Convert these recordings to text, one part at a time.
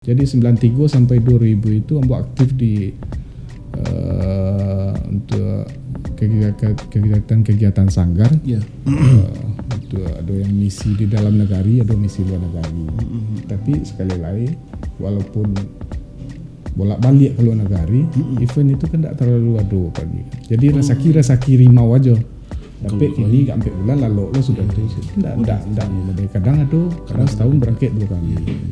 Jadi 93 sampai 2000 itu Ambo aktif di untuk kegiatan sanggar. Yeah. Itu ada yang misi di dalam negari, ada misi luar negari. Tapi sekali lagi, walaupun bolak-balik ke luar negari, event itu kan tidak terlalu ada pagi. Jadi rasa rimau aja. Tapi kini gak sampai bulan lalu lo sudah itu. Tidak. Kadang ada, kadang setahun berangkat 2 kali.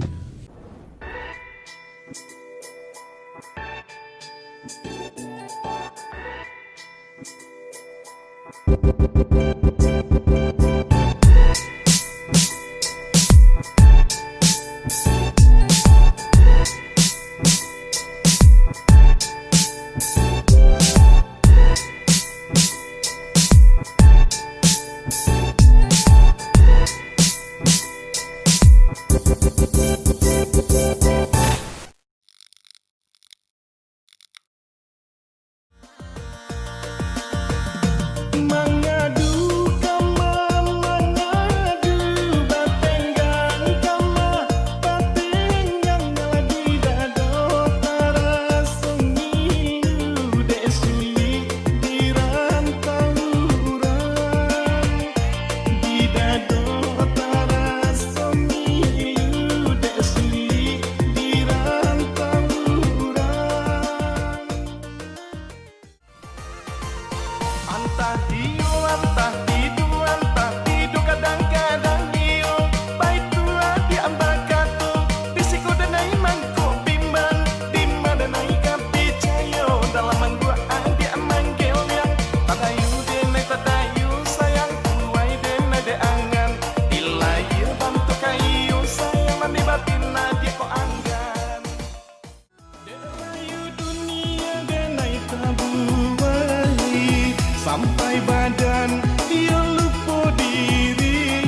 Sampai badan dia lupa diri.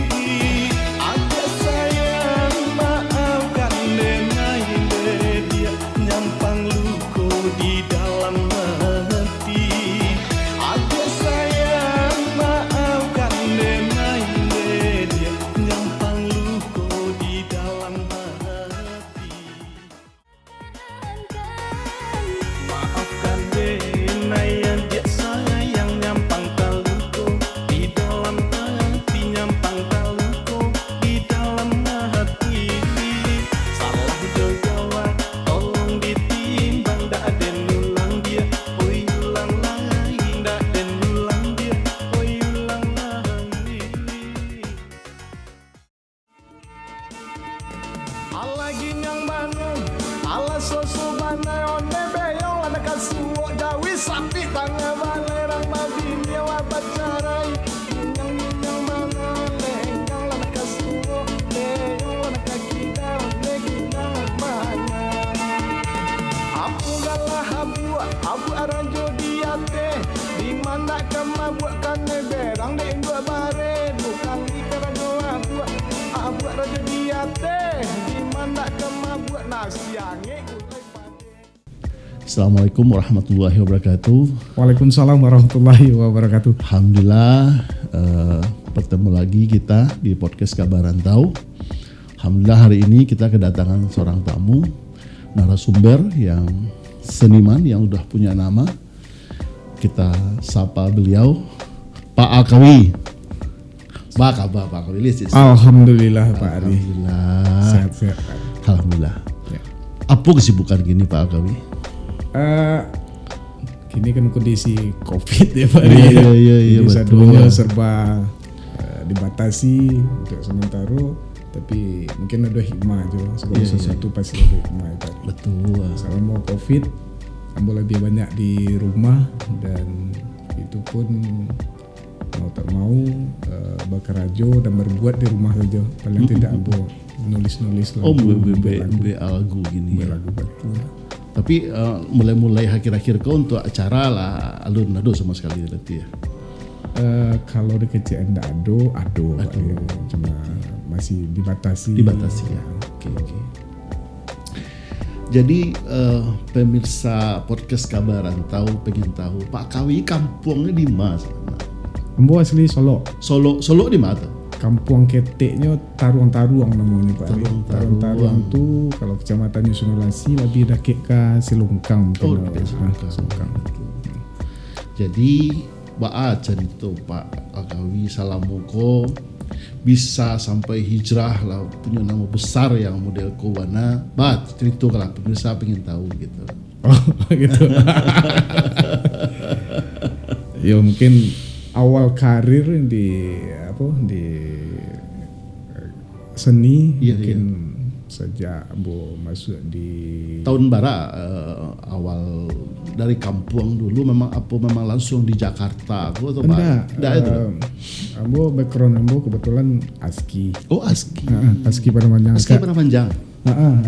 Agak sayang maafkan denai dia nyampang luka di dalam hati. Agak sayang maafkan denai dia nyampang luka di dalam hati. Maafkan denai yang dia sayang nyampang taluko di dalam hati, nyampang taluko di dalam hati. Salah jagawa tolong ditimbang, dak den ulang dia, oi ulang lagi, dak den ulang dia, oi ulang lagi. Alagi nyang mana, ala soso mana one beyong anak kasuwo dawi sapi tangan balerang mabini wabat carai. Nyang mana lenyang anak kasuwo beyong anak kakita legina mana. Apu galah abu aranjo diate di mana kama buat kane berang de dua bare bukan ikarajo abu aranjo diate di mana kama buat nasi ange. Assalamualaikum warahmatullahi wabarakatuh. Waalaikumsalam warahmatullahi wabarakatuh. Alhamdulillah bertemu lagi kita di podcast Kabar Rantau. Alhamdulillah hari ini kita kedatangan seorang tamu narasumber yang seniman yang udah punya nama. Kita sapa beliau Pak Akawi. Pak Akawi. Alhamdulillah Pak Ari. Alhamdulillah. Sehat-sehat Pak. Alhamdulillah. Ya. Apa kesibukan gini Pak Akawi? Kini kan kondisi COVID ya Pak. Iya, Jadi betul. sadunya serba dibatasi untuk sementara, tapi mungkin ada hikmah aja. Segala sesuatu pasti ada hikmah ya Pak. Betul. Selama COVID, ambo lebih banyak di rumah dan itu pun mau tak mau berkerajo dan berbuat di rumah saja. Paling tidak ambo nulis-nulis lagu. Oh, lagu gini. Lagu betul. Tapi mulai akhir-akhir kau untuk acara lah alun nado sama sekali berarti ya. Kalau di kerjaan ndak ado. Cuma masih dibatasi. Ya. Oke. Jadi pemirsa podcast Kabar Rantau pengen tahu Pak Akawi kampungnya di mana? Ambo asli Solo. Solo di mana? Kampung Keteknya Taruang-Taruang namanya Pak Ari. Taruang-Taruang. Taruang-Taruang tuh kalau kecamatannya Sunulasi lebih dekat ke Silungkang. Oh, mungkin. dekat Silungkang. Silungkang. Jadi acan itu Pak Akawi Salamuko bisa sampai hijrah lah, punya nama besar yang model Kowana. Cerita kalau pemirsa pengen tahu gitu. Oh gitu. Ya mungkin awal karir di seni Iya, mungkin sejak Ambo masuk di Tahun bara awal dari kampung dulu memang langsung di Jakarta atau Pak? Enggak itu. Ambo background Ambo kebetulan ASKI. Oh, ASKI. ASKI pada panjang. ASKI pada panjang.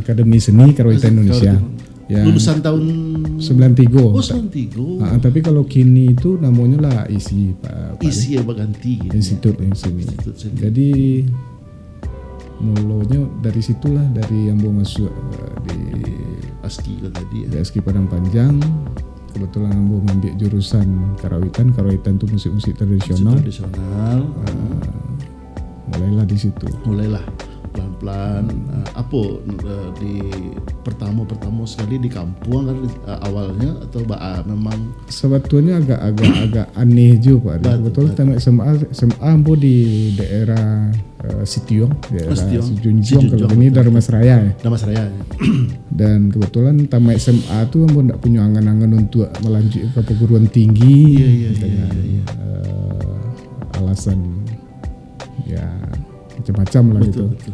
Akademi Seni Karawitan Indonesia. Ya, Lulusan tahun 93. Oh, 93. Tapi kalau kini itu namanya lah ISI Pak. Isi ya berganti. Gitu. Institut Seni. Institut Seni. Jadi mulanya dari situlah, dari Ambo masuk di ASKI kan tadi ya. di ASKI Padang Panjang. Kebetulan Ambo ngambil jurusan Karawitan. Karawitan itu musik-musik tradisional. Tradisional. Mulailah di situ. Mulailah pelan-pelan. Di pertama sekali di kampung kan awalnya atau memang Sebetulnya agak aneh juga Pak. Betul, tamat SMA Ambo di daerah Sitiong, daerah Sijunjung kalau ini Darmas Raya ya. Darmas Raya. Dan kebetulan tamat SMA tuh Ambo tidak punya angan-angan untuk melanjut ke perguruan tinggi dengan alasan ya macam-macam lah gitu. Betul.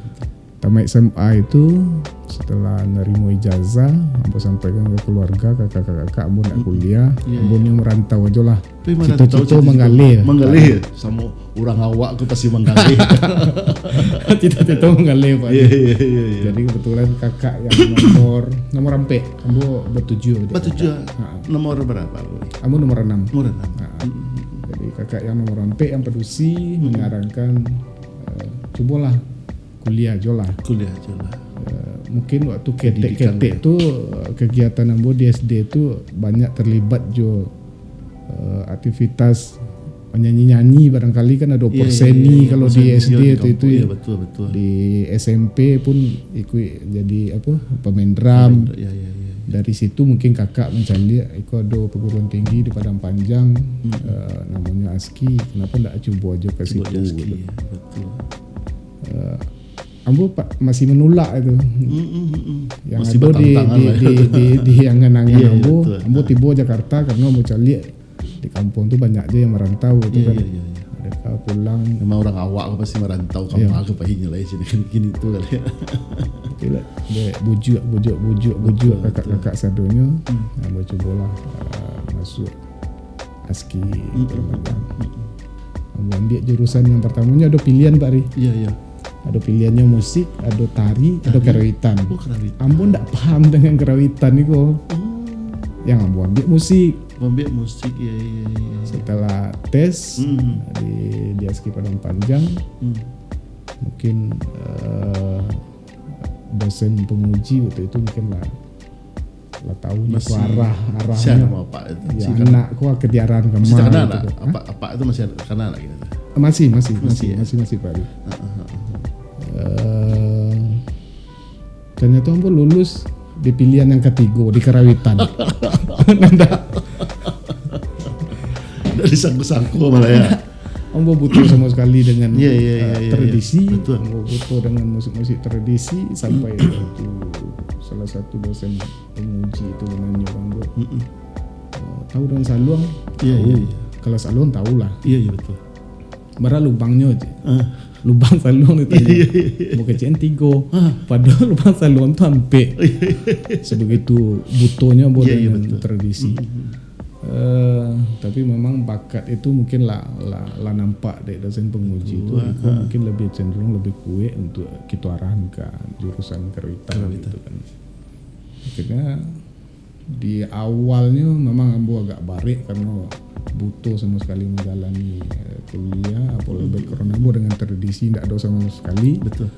Tamat SMA itu setelah nerima ijazah, Ambo sampaikan ke keluarga, kakak-kakak Ambo nak kuliah, Ambo ni merantau aja lah. Cita-cita menggalih. Menggalih sama orang awak aku pasti menggalih. Cita-cita menggalih Pak. Iya. Jadi kebetulan kakak yang nomor rampek, Ambo bertujuh. Nomor berapa? Ambo nomor 6. Nomor 6. Jadi kakak yang nomor rampek yang pedusi menyarankan cobalah kuliah aja lah. Mungkin waktu ketek tuh kegiatan Ambo di SD itu banyak terlibat jo aktivitas nyanyi barangkali kan ada perseni kalau di SD itu ya, betul. Di SMP pun ikut jadi pemain drum. Dari situ mungkin kakak mencari ikut ada perguruan tinggi di Padang Panjang namanya ASKI, kenapa enggak coba aja ke situ gitu. Betul. Ambo masih menolak itu. Yang masih ada di angan-angan Ambo. Betul. Ambo tiba Jakarta karena Ambo cari di kampung tuh banyak aja yang merantau gitu kan. Mereka pulang. Memang orang awak pasti merantau kamu aku pahinya lah sini kan gini tuh kali. Itulah bujuk kakak-kakak sadonya. Ambo cobalah masuk ASKI Padang. Ambo ambil jurusan yang pertamanya ada pilihan Pak Ri. Iya. Ada pilihannya musik, ada tari, ada karawitan. Karawitan. Ambo ndak paham dengan karawitan itu. Yang Ambo ambil musik. Iya. Setelah tes di ASKI Padang Panjang, mungkin dosen penguji waktu itu mungkin lah tahu itu arahnya. Siapa Pak itu? Ya, anakku ketiaran kemana. Masih terkenal gitu. apa itu masih terkenal gitu. Masih Pak Ri. Ternyata Ambo lulus di pilihan yang ketiga di karawitan. Dari sangku-sangku malah ya. Ambo butuh sama sekali dengan tradisi. Betul. Ambo butuh dengan musik-musik tradisi sampai waktu salah satu dosen penguji itu menanya Ambo. Tahu dengan saluang? Iya. Kalau saluang tahu lah. Iya betul. Bara lubangnya aja. Lubang saluang itu mau kecil 3 padahal lubang saluang itu hampir sebegitu butuhnya dengan tradisi. Tapi memang bakat itu mungkin lah nampak dari dosen penguji itu mungkin lebih cenderung lebih kuat untuk kita arahkan ke jurusan karawitan gitu kan. Akhirnya di awalnya memang Ambo agak barik karena butuh sama sekali menjalani kuliah, apalagi background Ambo dengan tradisi tidak ada sama sekali. Betul.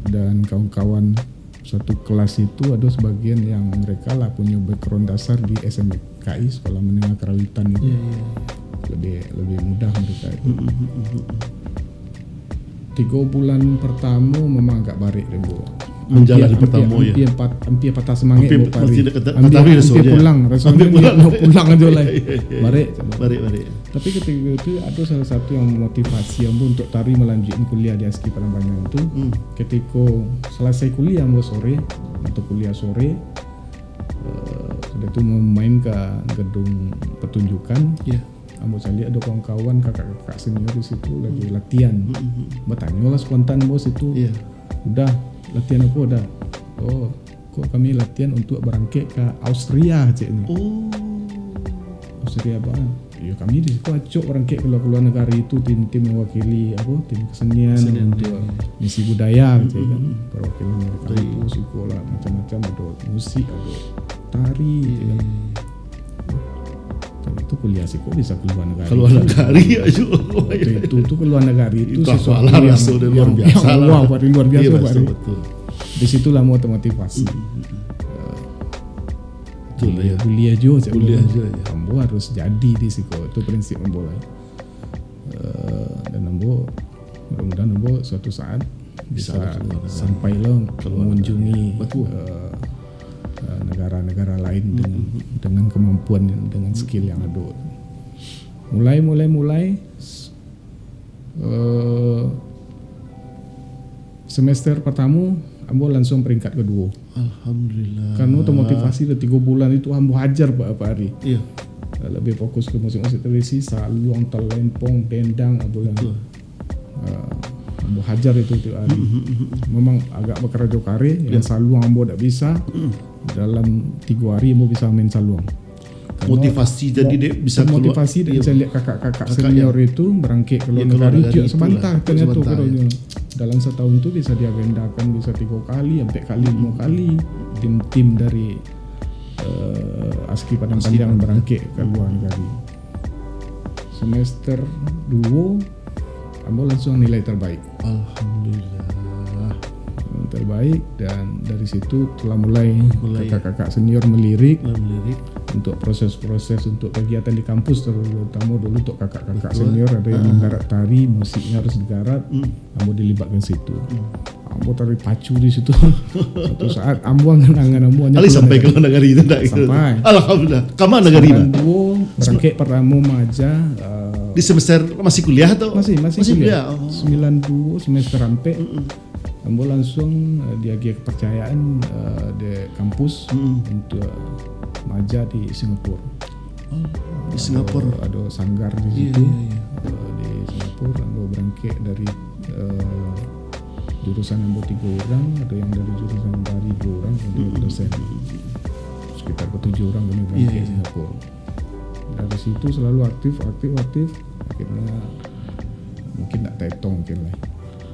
Dan kawan-kawan satu kelas itu ada sebagian yang mereka lah punya background dasar di SMKI, Sekolah Menengah Karawitan itu. lebih mudah mereka itu. 3 bulan pertama memang agak barik deh bu. Menjalani pertama ya. Hampir patah semangat bu pari. Hampir pulang, rasanya mau pulang aja lah. Barik. Tapi ketika itu ada salah satu yang memotivasi ambo untuk tari melanjutkan kuliah di ASKI Padang Panjang itu. Ketika selesai kuliah ambo sore atau kuliah sore, sudah itu main ke gedung pertunjukan. Ambo cari ada kawan-kawan kakak-kakak senior di situ lagi latihan. Bertanya lah spontan bos itu. Udah latihan apa udah? Oh, kok kami latihan untuk berangkat ke Austria cik ni. Austria apa? Ya kami di situ acok berangkat keluar negara itu tim mewakili tim kesenian untuk misi budaya cik kan. Perwakilan mereka itu sekolah macam-macam, ada musik, ada tari cik kan. Itu kuliah sih kok bisa keluar negara. Keluar negara aja. Itu keluar negara itu sesuatu yang luar biasa lah. Wow, luar biasa Pak. Betul. Di situlah mau termotivasi. Betul ya. Kuliah aja. Ambo harus jadi di situ. Itu prinsip ambo lah. Dan ambo mudah-mudahan ambo suatu saat bisa sampai lo mengunjungi negara-negara lain dengan kemampuan dengan skill yang ada. Mulai semester pertama ambo langsung peringkat kedua. Alhamdulillah. Karena termotivasi udah 3 bulan itu ambo hajar Pak hari. Iya. Lebih fokus ke musik-musik tradisi, saluang, telempong, dendang, ambo hajar itu hari. Memang agak bekerja kare yang saluang ambo tak bisa. Dalam 3 hari ambo bisa main saluang. Motivasi jadi dia bisa motivasi dan saya lihat kakak-kakak senior itu berangkat ke luar negara itu sebentar ternyata dalam setahun itu bisa diagendakan bisa 3 kali sampai 5 kali tim dari ASKI Padang Panjang berangkat ke luar negara. Semester 2 ambo langsung nilai terbaik. Alhamdulillah. Terbaik, dan dari situ telah mulai kakak-kakak senior melirik untuk proses-proses untuk kegiatan di kampus, terutama dulu untuk kakak-kakak senior ada yang menggarap tari, musiknya harus digarap, ambo dilibatkan situ. Ambo tari pacu di situ. Suatu saat ambo angan-angan ambo hanya sampai ke negara itu tak? Sampai. Alhamdulillah. Kamu negara mana? Berangkat pertama maja. Di semester masih kuliah atau? Masih kuliah. 92 semester sampai. Ambo langsung diagi kepercayaan di kampus untuk maja di Singapura. Di Singapura ada sanggar di situ. Di Singapura ambo berangkat dari jurusan ambo 3 orang, ada yang dari jurusan tari 2 orang, ada dosen. Sekitar 7 orang kami berangkat di Singapura. Dari situ selalu aktif. Akhirnya mungkin tak tetong mungkin lah.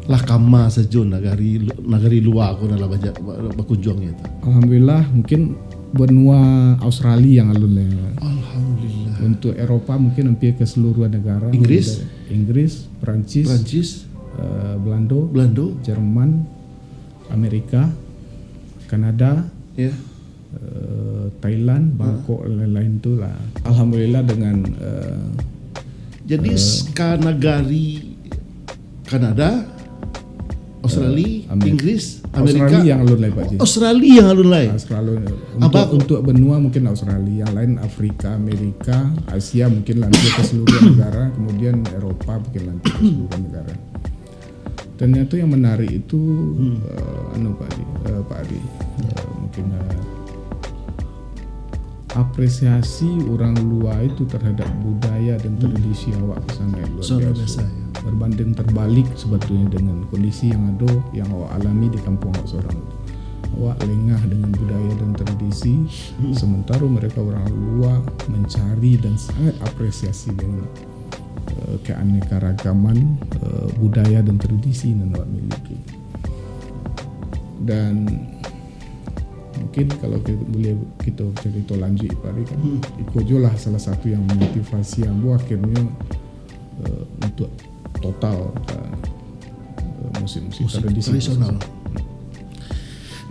Lah kama saja nagari luar aku dalam banyak berkunjungnya itu. Alhamdulillah mungkin benua Australia yang alun. Alhamdulillah. Untuk Eropa mungkin hampir ke seluruh negara. Inggris, Perancis, Belanda, Jerman, Amerika, Kanada, Thailand, Bangkok, lain-lain tu lah. Alhamdulillah dengan jadi nagari Kanada, Australia, Inggris, Amerika. Australia yang alun lain Pak Ji. Australia yang alun lain. Untuk benua mungkin Australia, yang lain Afrika, Amerika, Asia mungkin lanjut ke seluruh negara, kemudian Eropa mungkin lanjut ke seluruh negara. Ternyata yang menarik itu Pak Adi, mungkin apresiasi orang luar itu terhadap budaya dan tradisi awak sangat luar biasa. Berbanding terbalik sebetulnya dengan kondisi yang ada yang awak alami di kampung awak seorang. Awak lengah dengan budaya dan tradisi, sementara mereka orang luar mencari dan sangat apresiasi dengan keanekaragaman budaya dan tradisi yang awak miliki. Dan mungkin kalau kita cerita lanjut Pak kan, Ikojo lah salah satu yang memotivasi ambo akhirnya untuk total musik-musik tradisional.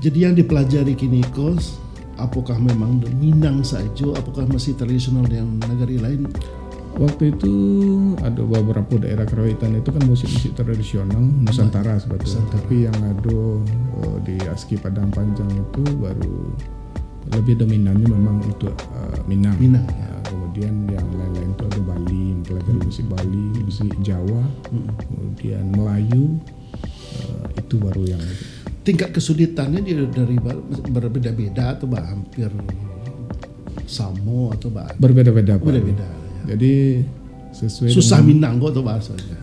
Jadi yang dipelajari kini apakah memang Minang saja, apakah masih tradisional yang negara lain? Waktu itu ada beberapa daerah karawitan itu kan musik-musik tradisional Nusantara sebetulnya. Tapi yang ada di ASKI Padang Panjang itu baru lebih dominannya memang untuk Minang. Ya, kemudian yang lain-lain itu ada Bali, mempelajari musik Bali, musik Jawa, kemudian Melayu, itu baru yang Tingkat kesulitannya dari berbeda-beda atau hampir sama atau berbeda-beda. Pak. Berbeda. Jadi sesuai Susah dengan Minang kok atau bahasanya.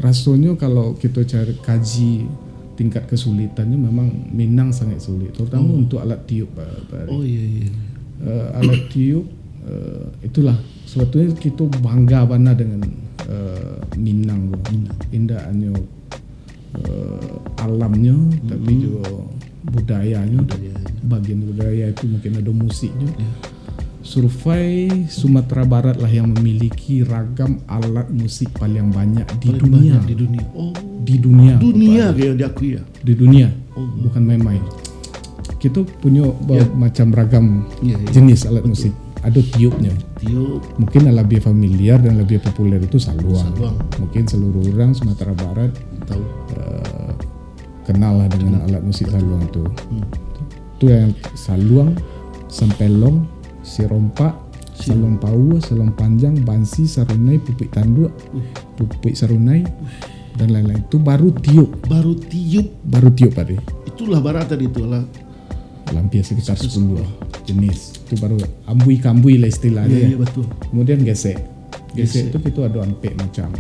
rasanya kalau kita cari kaji tingkat kesulitannya memang Minang sangat sulit, terutama untuk alat tiup. Pak. Oh iya. Alat tiup itulah sebetulnya kita bangga banget dengan Minang. Indah hanya alamnya, tapi juga budayanya. Bagian budaya itu mungkin ada musiknya. Survei Sumatera Barat lah yang memiliki ragam alat musik paling banyak di dunia. Di dunia. Oh. Di dunia. Dunia kayak diakui ya. Di dunia. Bukan main-main. Kita punya macam ragam jenis alat musik. Ada tiupnya. Tiup. Mungkin yang lebih familiar dan lebih populer itu saluang. Mungkin seluruh orang Sumatera Barat Tahu. kenal lah dengan alat musik saluang itu. Itu yang saluang, sempelong, sirompak, salong pau, salong panjang, bansi, sarunai, pupik tanduk, pupik sarunai, dan lain-lain. Itu baru tiup. Baru tiup. Pak. Itulah barat tadi itulah. Hampir sekitar 10 jenis. Itu baru ambui-kambui lah istilahnya. Iya betul. Kemudian gesek itu kita ada ampek macam.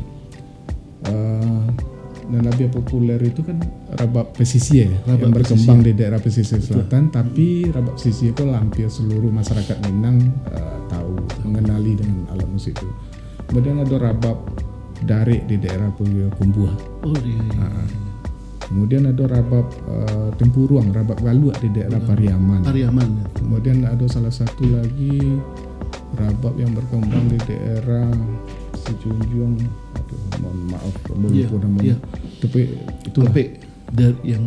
Dan lebih populer itu kan rabab pesisir yang berkembang di daerah pesisir selatan. Tapi rabab pesisir itu hampir seluruh masyarakat Minang tahu, mengenali dengan alat musik itu. Kemudian ada rabab darik di daerah Kumbuah. Oh iya. Kemudian ada rabab Tempuruang, rabab Galuak di daerah Pariaman. Kemudian ada salah satu lagi rabab yang berkembang di daerah Sejunjung. Aduh, mohon maaf, lupa namanya. Tapi itu yang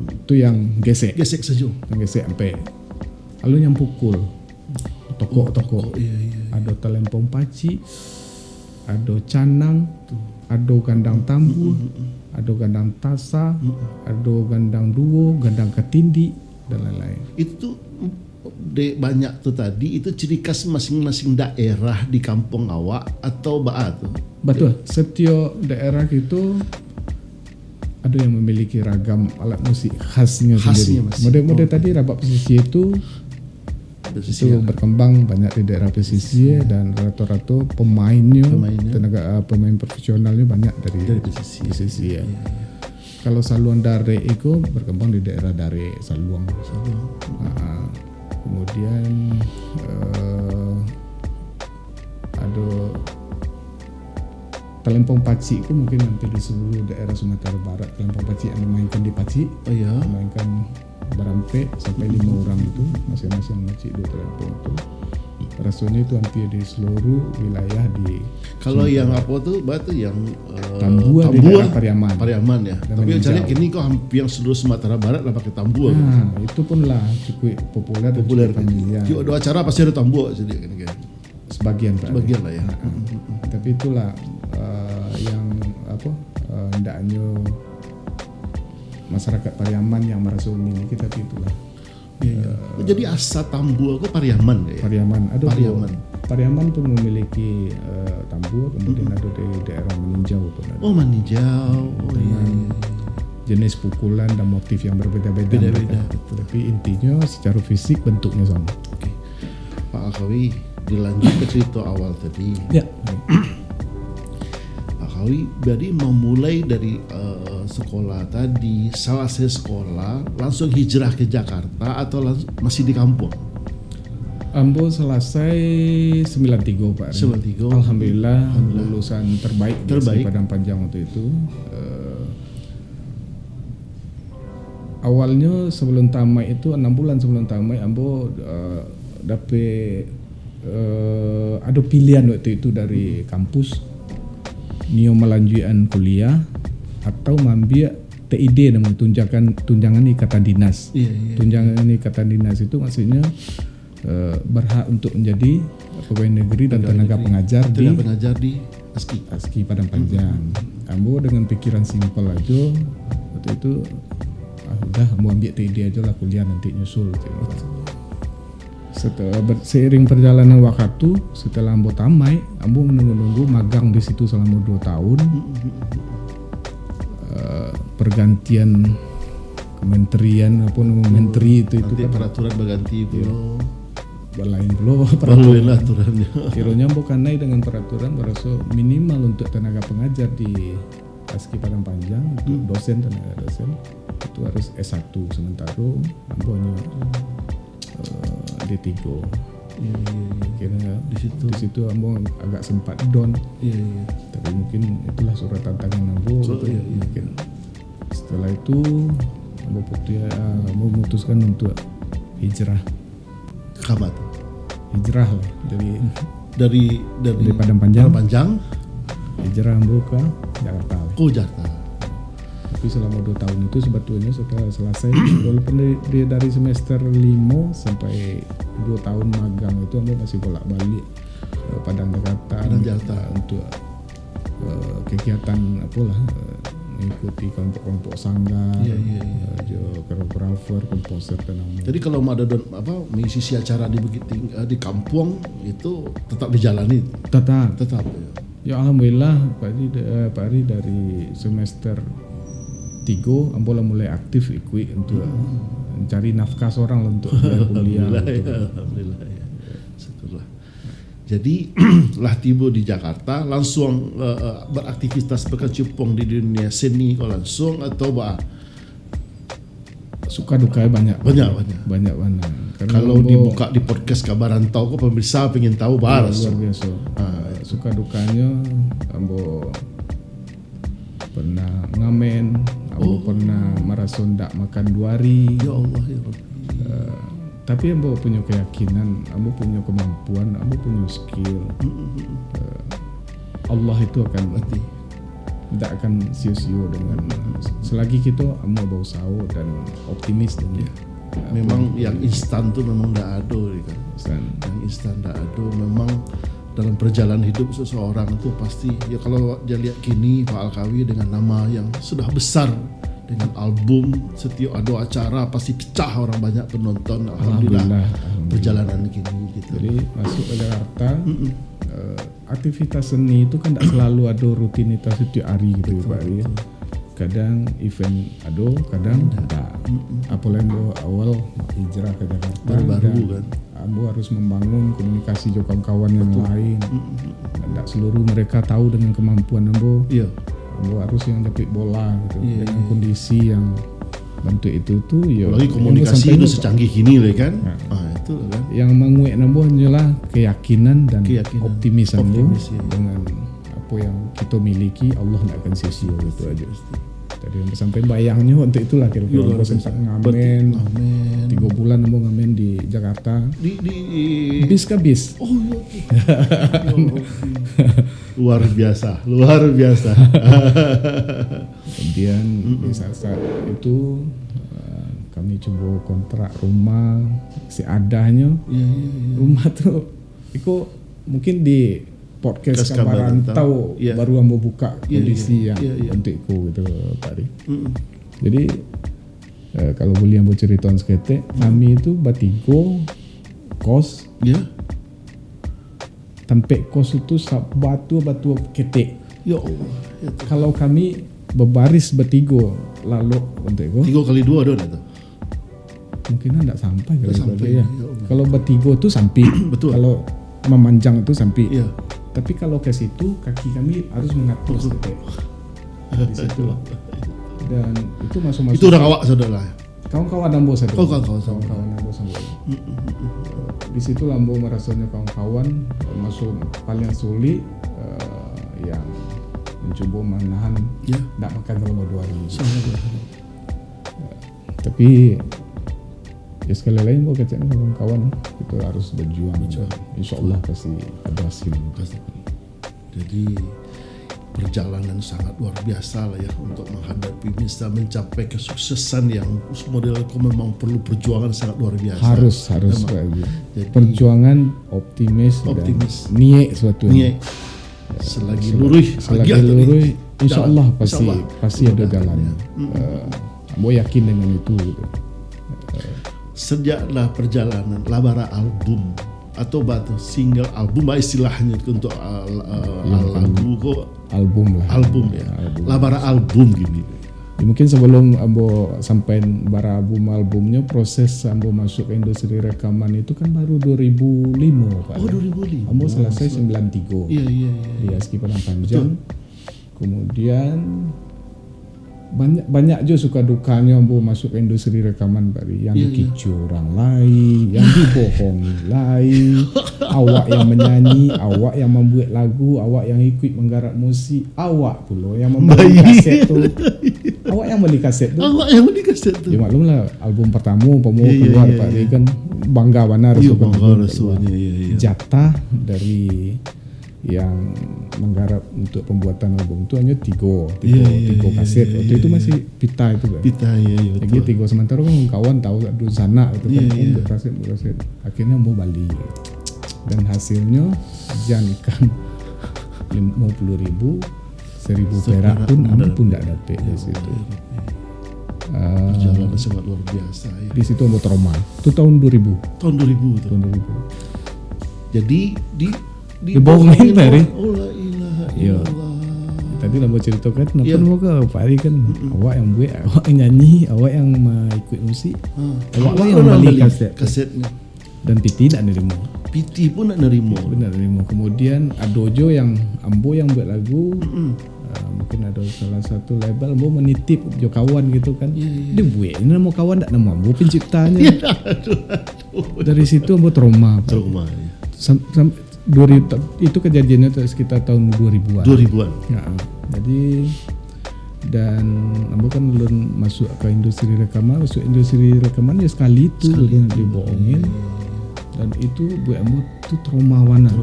itu yang gesek. Gesek saja. Yang gesek sampai. Lalu yang pukul. Toko. Iya. Ada telempong paci, ada canang, ada gandang tambu, ada gandang tasa, ada gandang duo, gandang ketindi, dan lain-lain. Itu banyak tuh tadi, itu ciri khas masing-masing daerah di kampung awak atau tuh? Betul, setiap daerah itu ada yang memiliki ragam alat musik khasnya sendiri. Model-model tadi rabab pesisir itu berkembang banyak di daerah pesisir dan rata-rata pemainnya. Pemain profesionalnya banyak dari pesisir. Ya. Kalau saluang dare itu berkembang di daerah dare saluang. Kemudian ada telempong paci itu mungkin hampir di seluruh daerah Sumatera Barat. Telempong paci yang dimainkan di paci, dimainkan berampe sampai 5 orang itu masing-masing ngecik 2 telempong itu. Rasanya itu hampir di seluruh wilayah di. Kalau yang apa tuh batu yang Tambua di daerah Pariaman ya. Tapi cari kini kok hampir yang seluruh Sumatera Barat lah pakai Tambua. Nah, itu pun lah cukup populer kan. Ada acara pasti ada Tambua jadi kan. Sebagian lah ya. Tapi itulah yang hendaknya masyarakat Pariaman yang merasa memiliki, tapi itulah. Jadi asa Tambua itu Pariaman ya. Pariaman pun memiliki Tambua, kemudian ada di daerah Meninjau pun ada. Oh Meninjau. Dengan jenis pukulan dan motif yang berbeda-beda. Tapi intinya secara fisik bentuknya sama. Oke. Pak Akawi, dilanjut ke cerita awal tadi. Ya. Pak Akawi, jadi memulai dari sekolah tadi, selesai sekolah langsung hijrah ke Jakarta atau masih di kampung? Ambo selesai 93 Pak. 93. Alhamdulillah lulusan terbaik di Padang Panjang waktu itu. Awalnya sebelum tamat itu 6 bulan sebelum tamat Ambo dapat ada pilihan waktu itu dari kampus nio melanjutkan kuliah atau mengambil TID namanya tunjangan ikatan dinas. Tunjangan ikatan dinas itu maksudnya berhak untuk menjadi pegawai negeri dan tenaga pengajar di ASKI. ASKI Padang Panjang. Ambo dengan pikiran simpel aja waktu itu, udah ambo ambil TD aja lah, kuliah nanti nyusul gitu. Setelah seiring perjalanan waktu, setelah ambo tamat, ambo menunggu magang di situ selama 2 tahun. Pergantian kementerian menteri itu Nanti kan peraturan berganti belum. Balain belum Perluin aturannya. Kiranya bukan naik dengan peraturan berasa minimal untuk tenaga pengajar di ASKI Padang Panjang itu dosen, tenaga dosen itu harus S1, sementara ambonya D3. Kira di situ ambo agak sempat down. Tapi mungkin itulah surat tantangan ambo. Mungkin setelah itu ambo memutuskan untuk hijrah. Kabat. Hijrah lah Dari Padang Panjang. Hijrah Ambo ke Jakarta. Jakarta. Tapi selama 2 tahun itu sebetulnya setelah selesai walaupun dari semester 5 sampai 2 tahun magang itu ambo masih bolak-balik Padang Jakarta untuk kegiatan mengikuti kelompok-kelompok sangga, koreografer, komposer dan lain-lain. Jadi kalau ada mengisi acara di kampung itu tetap dijalani. Tetap. Ya. Ya alhamdulillah Pak Ari dari semester 3 ambo mulai aktif ikut untuk mencari nafkah seorang untuk kuliah. Alhamdulillah ya. Syukurlah. Jadi lah tiba di Jakarta langsung beraktivitas berkecimpung di dunia seni kok langsung atau suka duka banyak. Karena kalau dibuka di podcast Kabarantau kok pemirsa pengen tahu luar biasa. Suka dukanya ambo pernah ngamen, ambo pernah maraton ndak makan 2 hari. Ya Allah ya Rabbi. Tapi ambo punya keyakinan, ambo punya kemampuan, ambo punya skill. Allah itu tidak akan sia-sia dengan selagi kita ambo berusaha dan optimis dengan memang yang instan tuh memang tidak ada kan. Yang instan tidak ada. Memang dalam perjalanan hidup seseorang itu pasti ya kalau dia lihat kini Pak Alkawi dengan nama yang sudah besar, dengan album, setiap ada acara pasti pecah orang banyak penonton. Alhamdulillah. Perjalanan gini gitu. Jadi masuk ke Jakarta, aktivitas seni itu kan tidak selalu ada rutinitas setiap hari gitu Pak Ari. Kadang event ada, kadang tidak. Apalagi awal hijrah ke Jakarta, baru kan. Ambo harus membangun komunikasi dengan kawan-kawan yang lain. Tidak seluruh mereka tahu dengan kemampuan Ambo. Ambo harus yang jepit bola gitu dengan kondisi yang bentuk itu tuh lagi komunikasi itu secanggih gini lah kan. Itu kan yang menguat Ambo hanyalah keyakinan dan optimis Ambo dengan apa yang kita miliki. Allah tidak akan sia-sia gitu aja. Tadi sampai bayangnya untuk itulah kira-kira Ambo sempat ngamen 3 bulan Ambo ngamen di Jakarta di bis ke bis. Luar biasa. Kemudian di saat itu kami coba kontrak rumah seadanya. Rumah tuh itu mungkin di podcast Kabarantau baru Ambo buka kondisi yang untuk itu gitu Pak Ari. Jadi kalau boleh Ambo cerita sekete, kami itu batigo kos. Tempat kos itu batu ketek. Ya Allah. Kalau kami berbaris bertigo lalu untuk itu 3 kali 2 ada tak? Mungkin tidak sampai ya. Kalau bertigo itu sampai. Betul. Kalau memanjang itu sampai. Tapi kalau ke situ kaki kami harus mengatur di situ. Dan itu masuk. Itu orang awak saudara. Kawan-kawan Ambo saja. Kawan-kawan Ambo saja. Di situ Ambo merasanya kawan-kawan masuk paling sulit yang mencoba menahan tidak makan selama 2 hari. Tapi ya sekali lagi Ambo kecaknya kawan-kawan kita harus berjuang. Insya Allah pasti ada hasil. Jadi perjalanan sangat luar biasa lah ya untuk menghadapi bisa mencapai kesuksesan yang model kau memang perlu perjuangan sangat luar biasa. Harus Memang. Pak Haji. Jadi, Perjuangan optimis Optimis. dan niat suatu. niat selagi lurus, Selagi lurus, insya Allah pasti ada jalannya. Ambo yakin dengan itu. Gitu. Sejaklah perjalanan labara album atau batu single album istilahnya untuk lagu kok Album lah. album ya. Album. Labara album gini. Ya, mungkin sebelum Ambo sampai bara albumnya, proses Ambo masuk ke industri rekaman itu kan baru 2005 Pak. Oh 2005. Ambo selesai 93 Iya. di Aski Padang Panjang. Kemudian banyak juga suka dukanya Ambo masuk ke industri rekaman Pak. Yang dikicu orang lain, yang dibohongi lain, awak yang menyanyi, awak yang membuat lagu, awak yang ikut menggarap musik, awak pula yang membeli kaset tuh. Awak yang beli kaset tuh. Awak yang dikasih tuh. Ya maklum lah, album pertama keluar Pak Ri kan bangga benar. Iya, suka bangga album rasanya, keluar. iya. Jatah dari yang menggarap untuk pembuatan album itu hanya tiga kaset. Waktu itu masih pita itu kan. Kita ya Jadi betul. tiga, sementara kan kawan tahu dulu sana gitu kan. Iya. Berkaset. Akhirnya mau balik. Dan hasilnya jangan 50.000, 1.000 perak pun Ambo pun tidak dapat di situ. Perjalanan sangat luar biasa ya. Di situ Ambo trauma. Itu tahun 2000. Tahun 2000 tuh. Tahun 2000. Jadi Dibohongin, Pak Ri. Oh la ilaha Iya. illallah. Tadi lah mau cerita kan, kenapa Iya. mau ke Pak Ari kan, awak yang buat, awak yang nyanyi, awak yang ikut musik, awak lah yang beli kasetnya. dan Piti tidak nerima. Piti pun nak nerima. Benar nerima. Kemudian Adojo yang Ambo yang buat lagu, mungkin ada salah satu label Ambo menitip jo kawan gitu kan, dia buat ini nama kawan tak nama Ambo penciptanya. Dari situ Ambo trauma. Pak. Trauma ya. Itu kejadiannya sekitar tahun 2000-an. 2000-an. Ya, jadi dan Ambo kan belum masuk ke industri rekaman, ya sekali itu gitu, dibohongin. Dan itu buat Ambo tuh trauma wana.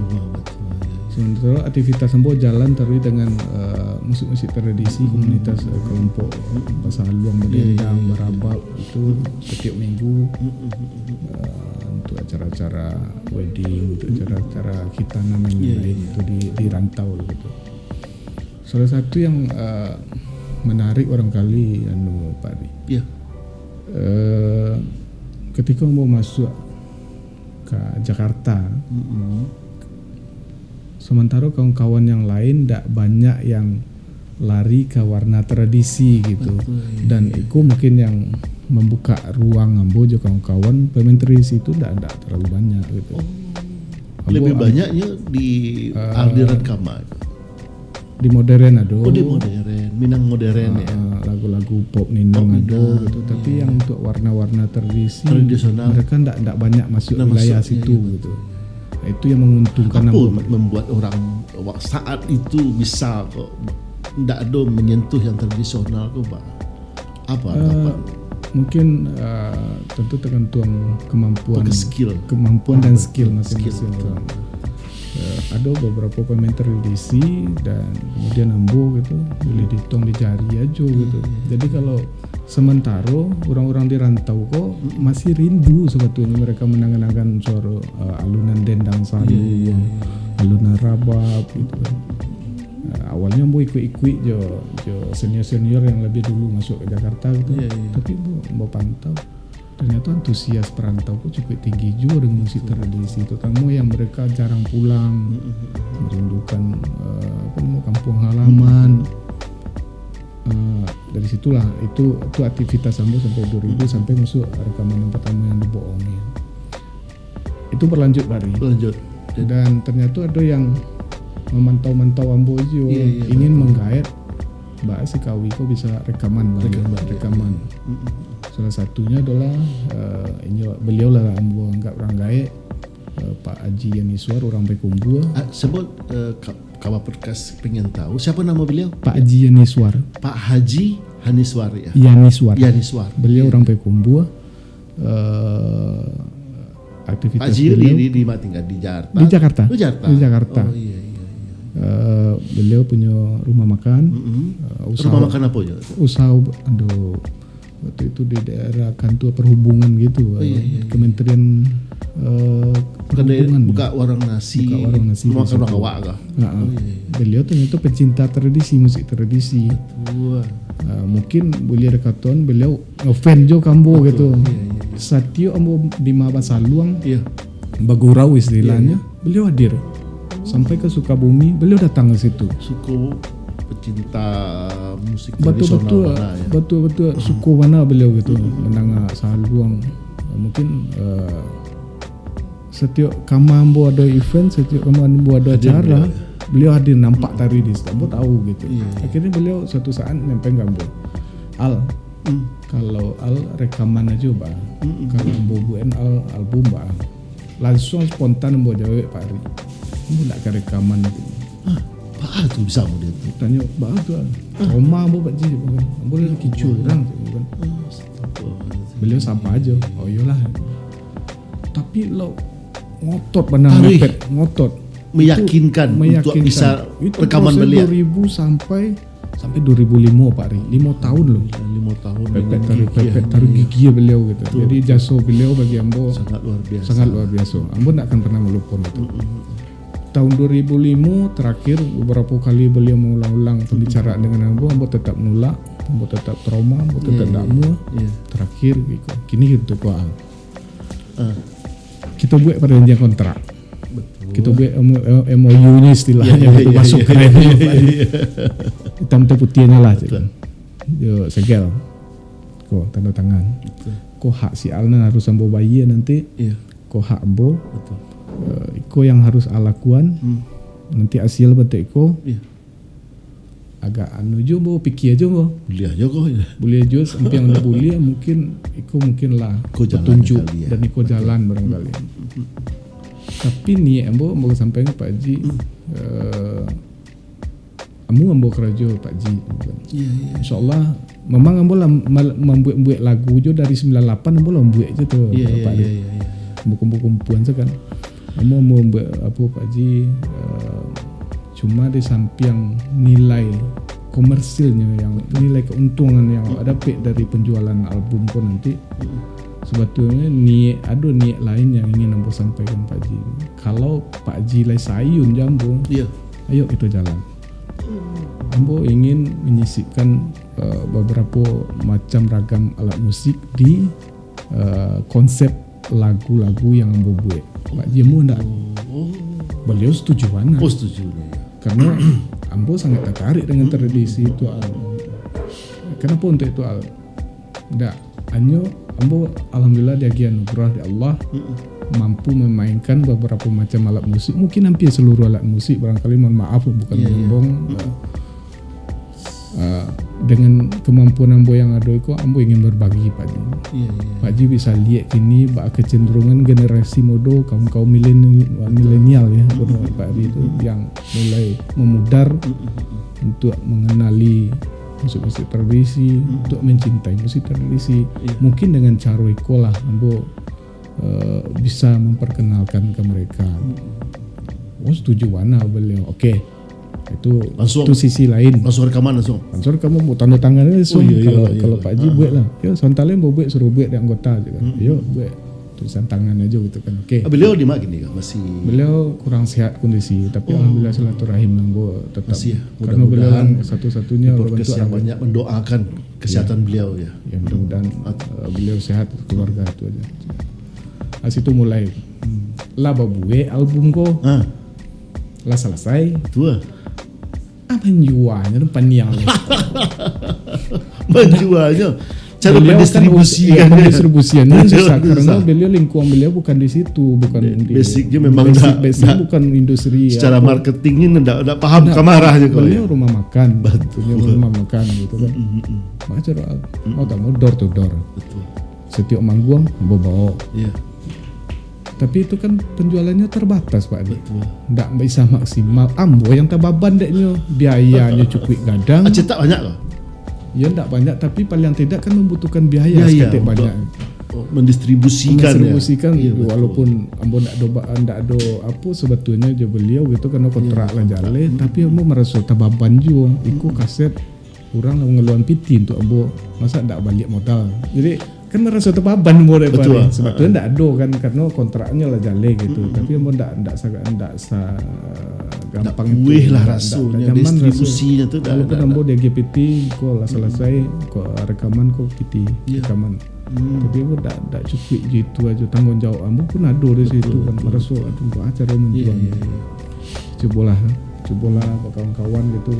Sementara aktivitas Ambo jalan terus dengan musik-musik tradisi komunitas kelompok Bahasa Haluang, Berdendang, Barabab itu setiap minggu untuk acara-acara wedding, untuk acara-acara khitanan dan lain itu di rantau gitu. Salah satu yang menarik barangkali Pak Ri. Iya. Ketika mau masuk ke Jakarta, sementara kawan-kawan yang lain tidak banyak yang lari ke warna tradisi gitu. Dan itu mungkin yang membuka ruang Ambo juga kawan-kawan pemain tradisi itu tidak terlalu banyak gitu. Lebih banyaknya di aliran kamar. Di modern ada. Oh di modern, Minang modern ya. Lagu-lagu pop Minang ada gitu. Tapi yang untuk warna-warna Tradisional. mereka tidak banyak masuk wilayah situ gitu. Nah, itu yang menguntungkan Apa Ambo. membuat orang saat itu bisa kok tidak ada menyentuh yang tradisional kok Pak? Apa anggapan? Mungkin tentu tergantung kemampuan Skill. kemampuan dan skill masing-masing orang. Ada beberapa pemain tradisi dan kemudian Ambo gitu boleh dihitung di jari aja gitu. Jadi kalau sementara orang-orang di rantau kok masih rindu sebetulnya mereka menangan-nangan suara alunan dendang salu, alunan rabab gitu kan. Awalnya Ambo ikut-ikut jo senior-senior yang lebih dulu masuk ke Jakarta gitu. Tapi Ambo pantau ternyata antusias perantau kok cukup tinggi juga dengan musik tradisi, terutama yang mereka jarang pulang, merindukan kampung halaman. Dari situlah itu aktivitas Ambo sampai 2000 sampai masuk rekaman yang pertama yang dibohongin. Itu berlanjut Bari. Lanjut. Dan ternyata ada yang memantau Ambo juga ingin menggait Mbak si Kawi kok bisa rekaman. Salah satunya adalah beliau lah Ambo anggap orang gaek, Pak Haji Yaniswar orang Bekumbu. Sebut kawan podcast pengen tahu siapa nama beliau? Pak Haji Yaniswar. Pak Haji Haniswar ya. Yaniswar. Beliau orang Bekumbu. Aktivitas Pak Haji beliau di mana tinggal di Jakarta? Di Jakarta. Oh, Jakarta. Di Jakarta. Oh iya. Beliau punya rumah makan. Rumah makan apa aja? Usaha, waktu itu di daerah kantor perhubungan gitu. Kementerian Perhubungan. Buka warung nasi. Rumah makan orang awak kah? Beliau ternyata pecinta tradisi, musik tradisi. Mungkin boleh dikatakan beliau ngefan jo kambo gitu. Satyo ambo di Mabas Saluang. Bagurau istilahnya. Beliau hadir. Sampai ke Sukabumi, beliau datang ke situ. Suku pecinta musik tradisional mana ya? Betul. Suku mana beliau gitu, menang Saluang. Mungkin setiap kamambo ada event, setiap kamambo ada acara, beliau hadir, nampak tari di situ. Ambo tahu gitu. Akhirnya beliau suatu saat nyampe Gambo. Kalau Al rekaman aja bah. Kalau ambo buat album bah. Langsung spontan ambo jawab Pak Ari. Ambo nak ke rekaman gitu. Apa tu bisa ambo dia? Tanya bah tu. Roma ambo Pak Ji bukan. Ambo lagi curang bukan. Beliau sapa aja. Oh iyalah. Tapi lo ngotot benar mepet, ngotot. Meyakinkan untuk bisa itu rekaman beliau. 2000 sampai 2005 Pak Ri, 5 tahun loh. 5 tahun. Pepet taruh gigi beliau gitu. Betul. Jadi jasa beliau bagi Ambo sangat luar biasa. Ambo tak akan pernah melupakan itu. Tahun 2005 terakhir beberapa kali beliau mengulang-ulang pembicaraan dengan Ambo tetap menolak, Ambo tetap trauma, Ambo tetap tak mau. Terakhir gitu. Kini gitu kok. Kita buat perjanjian kontrak. Kita buat MOU-nya istilahnya itu masuk keren. Hitam putihnya lah. Yo segel. Ko tanda tangan. Ko hak si Alna harus ambo bayi nanti. Ko hak ambo. Iko yang harus alakuan. Nanti hasil betul iko. Agak anu jo bo pikir aja bo. Boleh aja kok. Boleh aja sampai yang boleh mungkin lah petunjuk dan iko jalan barangkali. Tapi ni ambo sampai ke Pak Ji. Ambo kerja Pak Ji. Insyaallah memang ambo membuat lagu jo dari 98 ambo membuat je tu Pak Ji. Kumpul-kumpulan kan. Ambo membuat apa Pak Ji cuma di samping nilai komersilnya yang nilai keuntungan yang ada dari penjualan album pun nanti sebetulnya ada niat lain yang ingin Ambo sampaikan Pak Ji. Kalau Pak Ji lai sayun jambo, ayo kita jalan. Ambo ingin menyisipkan beberapa macam ragam alat musik di konsep lagu-lagu yang Ambo buat. Pak Ji mau enggak? Beliau setuju mana? Setuju. Karena Ambo sangat tertarik dengan tradisi itu Al. Kenapa untuk itu Al? Nggak, Ambo alhamdulillah diagi anugerah di Allah mampu memainkan beberapa macam alat musik. Mungkin hampir seluruh alat musik, barangkali mohon maaf bukan sombong. Dengan kemampuan Ambo yang ada itu, Ambo ingin berbagi Pak Ji. Pak Ji bisa lihat kini kecenderungan generasi muda, kaum milenial ya, Pak Ji itu yang mulai memudar untuk mengenali musik-musik tradisi, untuk mencintai musik tradisi. Mungkin dengan cara ikolah Ambo bisa memperkenalkan ke mereka. Setuju mana beliau? Oke. Itu sisi lain. Langsung rekaman langsung kamu mau tanda tangannya langsung. Kalau Pak Ji buat lah. Yo santalnya mau buat suruh buat di anggota juga. Yo buat tulisan tangan aja gitu kan. Oke. Beliau di mana gini kan? Masih. Beliau kurang sehat kondisi, tapi alhamdulillah silaturahim Ambo tetap. Masih, karena beliau satu-satunya podcast yang banyak mendoakan kesehatan beliau ya. Ya mudah-mudahan beliau sehat, keluarga itu aja. Situ mulai lah babuwe album ko. Lah selesai. Tua. Menjualnya paniang. Menjualnya cara pendistribusiannya susah karena beliau lingkungan beliau bukan di situ, bukan basicnya memang basic bukan industri. Secara marketingnya enggak paham kamarahnya kalau beliau rumah makan, punya rumah makan gitu kan. Macam tak mau door to door. Betul. Setiap manggung bawa. Tapi itu kan penjualannya terbatas Pak. Betul. Nggak bisa maksimal. Ambo yang tababan deknya biayanya cukup gadang. Cetak banyak loh. Ya nggak banyak tapi paling tidak kan membutuhkan biaya seketik banyak. mendistribusikan ya. Iya, walaupun ambo ndak ada apa sebetulnya je beliau gitu karena kontrak lah jale, tapi ambo merasa tababan juga iku kaset kurang lah ngeluan piti untuk ambo masa ndak balik modal. Jadi kan merasa tababan ambo daripada sebetulnya ndak ada kan karena kontraknya lah jale gitu. Tapi ambo ndak gampang itu lah rasanya distribusinya tuh walaupun ambo di GPT ko lah selesai ko rekaman ko PT rekaman. Tapi aku tak cukup gitu aja tanggung jawab ambo pun ada di situ kan merasa aduh acara menjualnya. Cobalah kawan-kawan gitu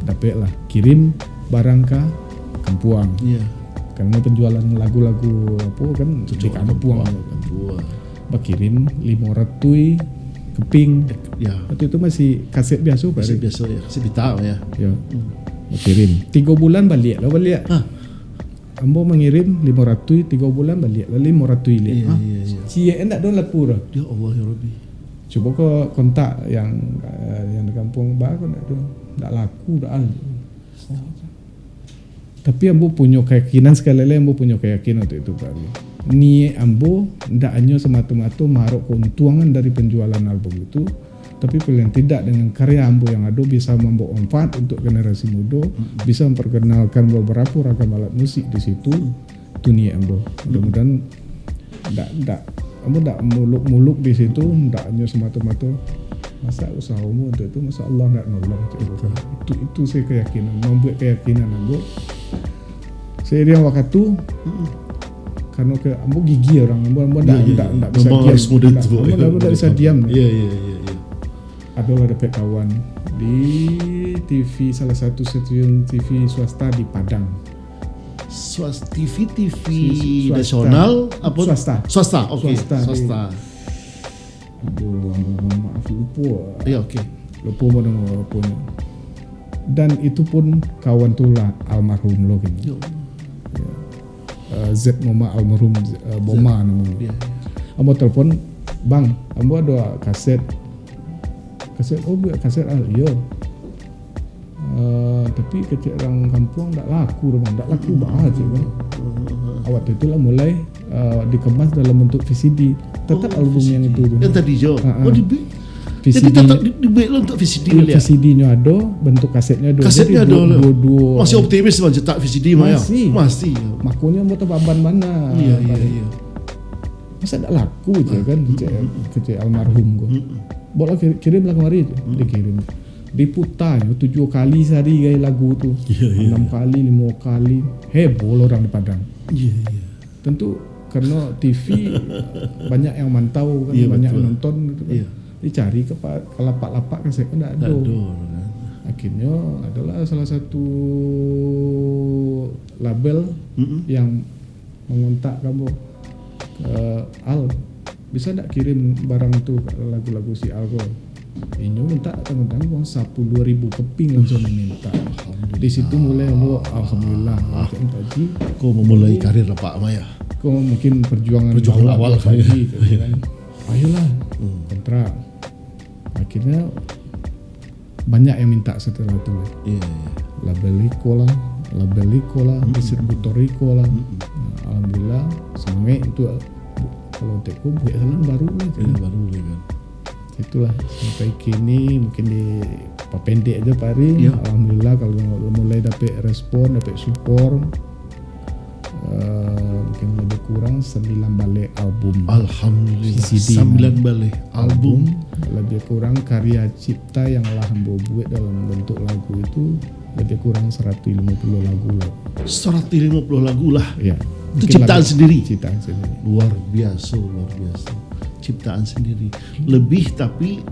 dapat lah kirim barang ke Kampuang. Karena penjualan lagu-lagu apa kan di Kampuang. Bakirim 500 keping. Waktu itu masih kaset biasa Pak. Kaset biasa ya, kaset bita ya. Bakirim 3 bulan balik. Ambo mengirim 500 3 bulan balik lalu 500 ilik. Cie endak don lapur. Ya Allah ya Rabbi. Coba ke kontak yang di kampung bah kok endak laku dah. Tapi ambo punya keyakinan sekali lagi ambo punya keyakinan waktu itu Pak. Ni ambo ndak hanya semata-mata marok keuntungan dari penjualan album itu, tapi paling tidak dengan karya ambo yang ada bisa membawa manfaat untuk generasi muda, bisa memperkenalkan beberapa ragam alat musik di situ. Itu ni ambo. Mudah-mudahan ambo ndak muluk-muluk di situ, ndak hanya semata-mata masa usahamu untuk itu, masa Allah ndak nolong. Itu saya keyakinan, membuat keyakinan ambo. Seiring waktu karena ambo gigi orang ambo ndak bisa diam. Ambo ndak bisa diam. Adalah dapat kawan di TV salah satu stasiun TV swasta di Padang. TV nasional apa? Swasta. Oke. Swasta. Aduh, maaf lupa. Ya oke. Lupa apa. Dan itu pun kawan tu lah almarhum lo kan. Z Mama almarhum Boma namanya. Ambo telepon, "Bang, ambo ada kaset iya. Tapi kecil orang kampung tak laku banget sih Bang. Waktu itu lah mulai dikemas dalam bentuk VCD. Tetap album yang itu. Yang tadi Jo. VCD. Jadi tetap dibuat untuk VCD ya. VCD-nya ada, bentuk kasetnya ada. Kasetnya ada. Dua. Masih optimis Bang cetak VCD mah ya. Masih. Makanya mau tababan mana? Iya. Masa tak laku je kan kecil almarhum gua. Boleh kirim lah kemari je. Dikirim. Diputar 7 kali sehari gaya lagu tu. 6 kali, 5 kali. Heboh orang di Padang. Tentu karena TV banyak yang mantau kan, banyak yang nonton gitu kan. Dicari ke lapak-lapak kan saya kan tak ada. Akhirnya adalah salah satu label yang mengontak kamu, Al, bisa tak kirim barang tu lagu-lagu si Al kau? Ini minta tanggung-tanggung 10.000 keping langsung minta. Di situ mulai alhamdulillah. Tadi kau memulai karir Pak Maya. Kau mungkin perjuangan awal lagi kan. Ayolah kontrak. Akhirnya banyak yang minta setelah itu. Label Iko lah, distributor Iko lah. Alhamdulillah semangat itu. Kalau teko buat jalan baru lah kan. Itulah sampai kini mungkin di pendek aja Pak Ari. Alhamdulillah kalau mulai dapat respon, dapat support. Mungkin lebih kurang 9 balik album. Alhamdulillah. CD 9 balik album. Lebih kurang karya cipta yang lah hamba buat dalam bentuk lagu itu lebih kurang 150 lagu lah. 150 lagu lah. Ya. Itu ciptaan sendiri. Luar biasa. Ciptaan sendiri. Lebih tapi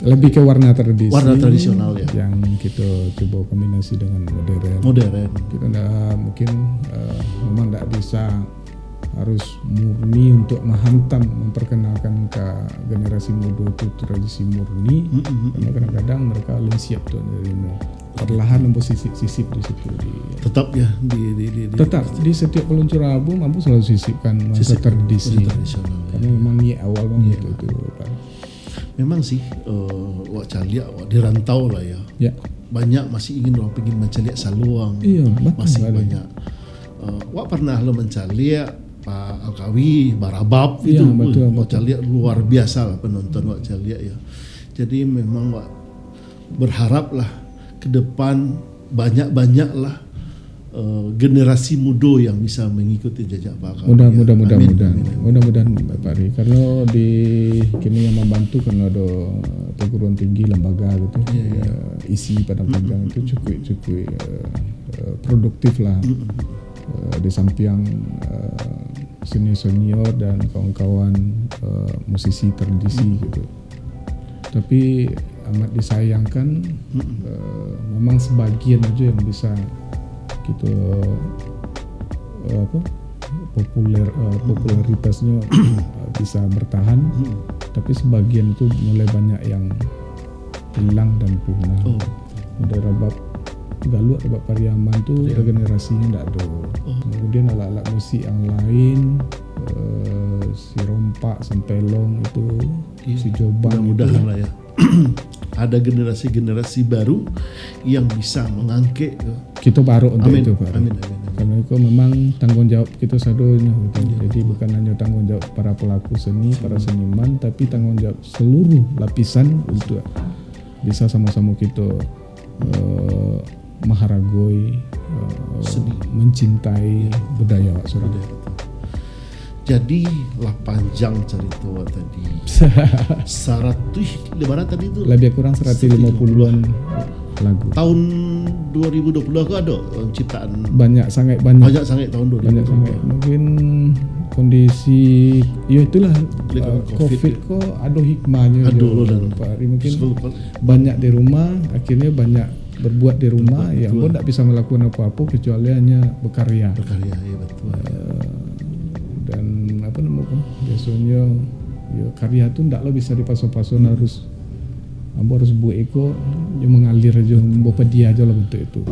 lebih ke warna tradisional ya. Yang kita coba kombinasi dengan modern. Kita mungkin memang tak bisa harus murni untuk menghantam memperkenalkan ke generasi muda itu tradisi murni. Karena kadang-kadang mereka belum siap tuh menerima. Perlahan ambo sisip di situ tetap ya tetap di setiap peluncuran album ambo selalu sisipkan masa tradisi tradisional karena memang ni awal banget itu Pak. Memang sih wak calia di rantau lah ya. Banyak masih ingin mencaliak saluang. Iya, masih banyak. Wak pernah lo mencaliak Pak Alkawi, Barabab Iya, itu betul, Wak Caliak luar biasa lah penonton Wak Caliak ya. Jadi memang Wak berharap lah ke depan banyak-banyaklah generasi muda yang bisa mengikuti jejak Pak Alkawi. Mudah-mudahan Pak Ri. Karena di kini yang membantu karena ada perguruan tinggi lembaga gitu, isi Padang itu cukup produktif lah. Di samping senior dan kawan-kawan musisi tradisi gitu. Tapi amat disayangkan memang sebagian aja yang bisa gitu popularitasnya bisa bertahan, tapi sebagian itu mulai banyak yang hilang dan punah. Udah Rabab Galuh, Rabab Pariaman tuh regenerasinya enggak ada. Kemudian alat-alat musik yang lain, si Rompak, Sempelong itu, si Jobang, mudah-mudahan lah ya. Ada generasi-generasi baru yang bisa mengangkat. Kita baru untuk Amin. itu Pak. Amin. Karena itu memang tanggung jawab kita sadonya gitu. Jadi bukan hanya tanggung jawab para pelaku seni, para seniman, tapi tanggung jawab seluruh lapisan untuk bisa sama-sama kita menghargai, mencintai budaya Wak Surabaya. Jadi lah panjang cerita Wak tadi. 100 lebaran tadi itu. Lebih kurang 150-an lagu. Tahun 2020 aku ada ciptaan Banyak sangat tahun 2020. Banyak sangat. Mungkin kondisi ya itulah COVID kok ada hikmahnya. Pak Ari mungkin banyak di rumah, akhirnya banyak berbuat di rumah, yang pun tidak bisa melakukan apa-apa kecuali hanya berkarya. Ya betul. Dan apa namanya, biasanya ya karya tu tidak bisa dipasang-pasang, harus buat eko yang mengalir aja, bapak dia aja lah bentuk itu.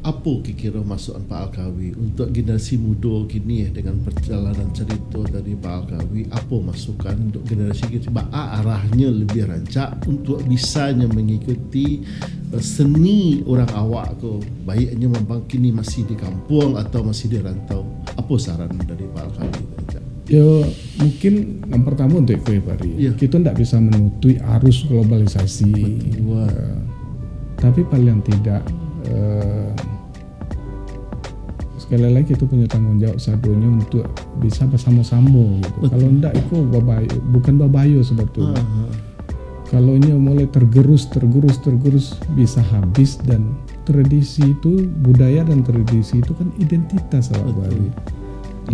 Apa kira masukan Pak Alkawi untuk generasi muda kini dengan perjalanan cerita dari Pak Alkawi? Apa masukan untuk generasi kita? Arahnya lebih rancak untuk bisanya mengikuti seni orang awak ke, baiknya memang kini masih di kampung atau masih di rantau. Apa saran dari Pak Alkawi? Ya mungkin yang pertama untuk itu ya Pak Ri, kita tidak bisa menutup arus globalisasi. Tapi paling tidak sekali lagi kita punya tanggung jawab sadonya untuk bisa bersama-sama gitu. Kalau tidak itu bukan babayo sebetulnya. Kalau ini mulai tergerus bisa habis, dan tradisi itu, budaya dan tradisi itu kan identitas awak Bali.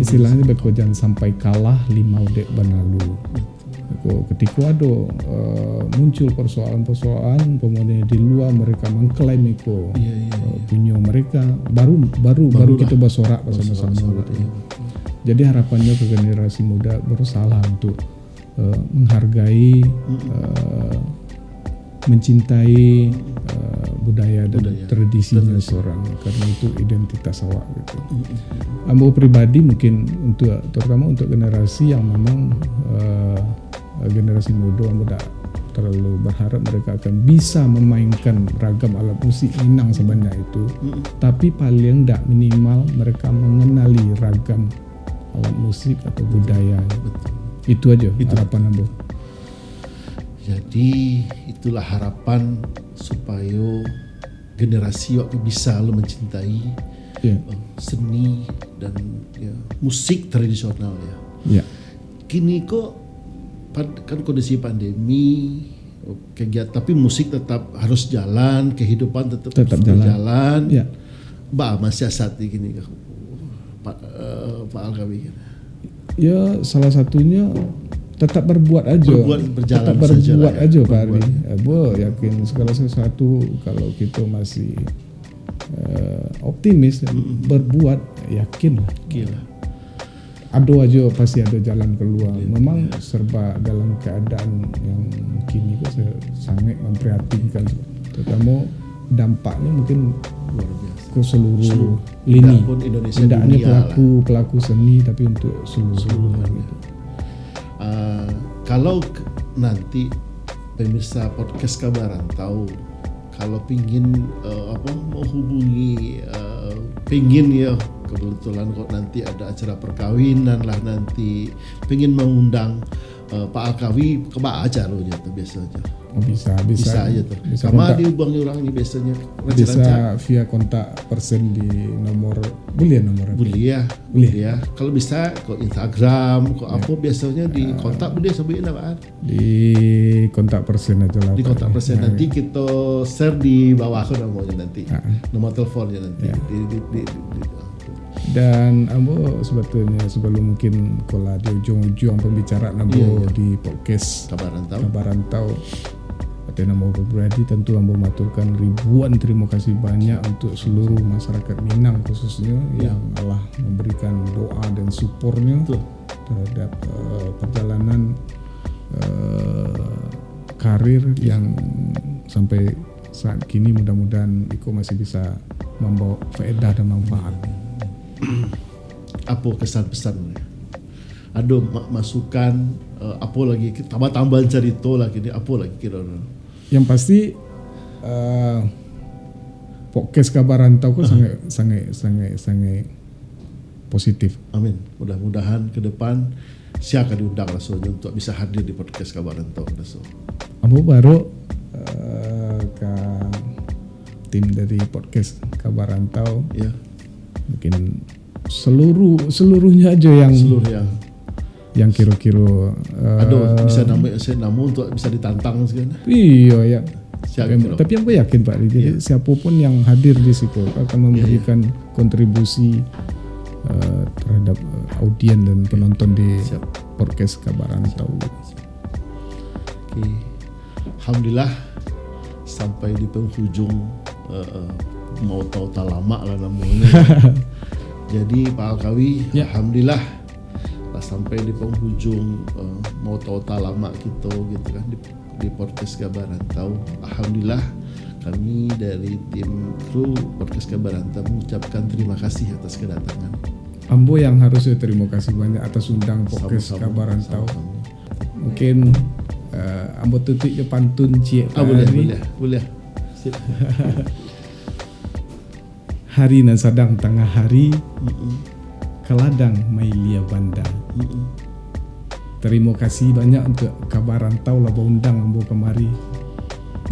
Istilahnya beko jangan sampai kalah lima udek banalu. Ketika ada muncul persoalan pemuda di luar, mereka mengklaim itu punya mereka, baru kita bersorak bersama-sama gitu. Jadi harapannya ke generasi muda berusaha untuk menghargai, mencintai budaya dan tradisinya seorang, karena itu identitas awak gitu. Ambo pribadi mungkin terutama untuk generasi yang memang generasi muda, ambo tak terlalu berharap mereka akan bisa memainkan ragam alat musik Minang sebanyak itu, tapi paling tidak minimal mereka mengenali ragam alat musik atau budaya. Itu aja harapan ambo. Jadi itulah harapan supaya generasi waktu bisa lo mencintai seni dan musik tradisional ya. Kini kok kan kondisi pandemi, kegiatan, tapi musik tetap harus jalan, kehidupan tetap jalan. Masih saat ini Pak Alkawi. Ya salah satunya tetap berbuat aja, tetap berbuat aja Pak Ari. Yakin segala sesuatu, kalau kita masih optimis berbuat, yakin lah. Ada aja pasti ada jalan keluar. Memang serba dalam keadaan yang kini kok sangat memprihatinkan, terutama dampaknya mungkin luar biasa ke seluruh lini, tidak hanya pelaku seni tapi untuk seluruh gitu. Kalau nanti pemirsa podcast Kabaran tahu, kalau pingin mau hubungi, pingin ya kebetulan kok nanti ada acara perkawinan lah, nanti pengen mengundang Pak Alkawi ke acara tuh biasanya. Oh, bisa Aja tuh. bisa Sama kontak. dihubungi orang ini biasanya. Bisa via kontak person di nomor nomor Boleh ya. Kalau bisa ke Instagram, ke apa biasanya di kontak boleh sebenarnya Pak. di kontak person aja lah Di Pak. kontak persen nanti kita share di bawah namanya nanti. Nomor teleponnya nanti. Dan ambo sebetulnya sebelum mungkin kalau di ujung-ujung pembicaraan ambo di podcast Kabarantau pada nama pribadi tentu ambo maturkan ribuan terima kasih banyak untuk seluruh masyarakat Minang khususnya yang Allah memberikan doa dan supportnya terhadap perjalanan karir yang sampai saat kini, mudah-mudahan Iko masih bisa membawa faedah dan manfaat. Apa kesan pesan? Ada masukan apa lagi? Tambah-tambahan cerita lagi ni apa lagi kira-kira? Yang pasti podcast Kabarantau kok sangat positif. Amin. Mudah-mudahan ke depan siapa diundang langsung untuk bisa hadir di podcast Kabarantau langsung. Ambo baru ke tim dari podcast Kabarantau. Ya. Mungkin seluruhnya aja yang kira-kira ada bisa nama untuk bisa ditantang segala. Iya ya. Siapa Tapi aku yakin Pak, jadi siapapun yang hadir di situ akan memberikan kontribusi terhadap audien dan penonton di podcast Kabarantau. Oke. Alhamdulillah sampai di penghujung mau tahu tak lama lah namanya. Jadi Pak Alkawi, alhamdulillah sampai di penghujung mau tahu tak lama kita gitu kan di podcast Kabarantau. Alhamdulillah kami dari tim kru podcast Kabarantau mengucapkan terima kasih atas kedatangan. Ambo yang harusnya terima kasih banyak atas undang podcast Kabarantau. Mungkin ambo tutup je pantun cik. Boleh. Sip. Hari nan sadang tengah hari, keladang mailia banda. Terima kasih banyak untuk Kabarantau lah undang ambo kemari.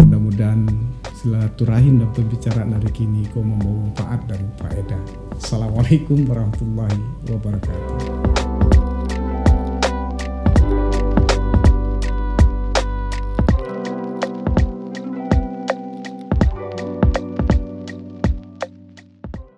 Mudah-mudahan silaturahim dan pembicaraan hari kini kau membawa manfaat dan faedah. Assalamualaikum warahmatullahi wabarakatuh.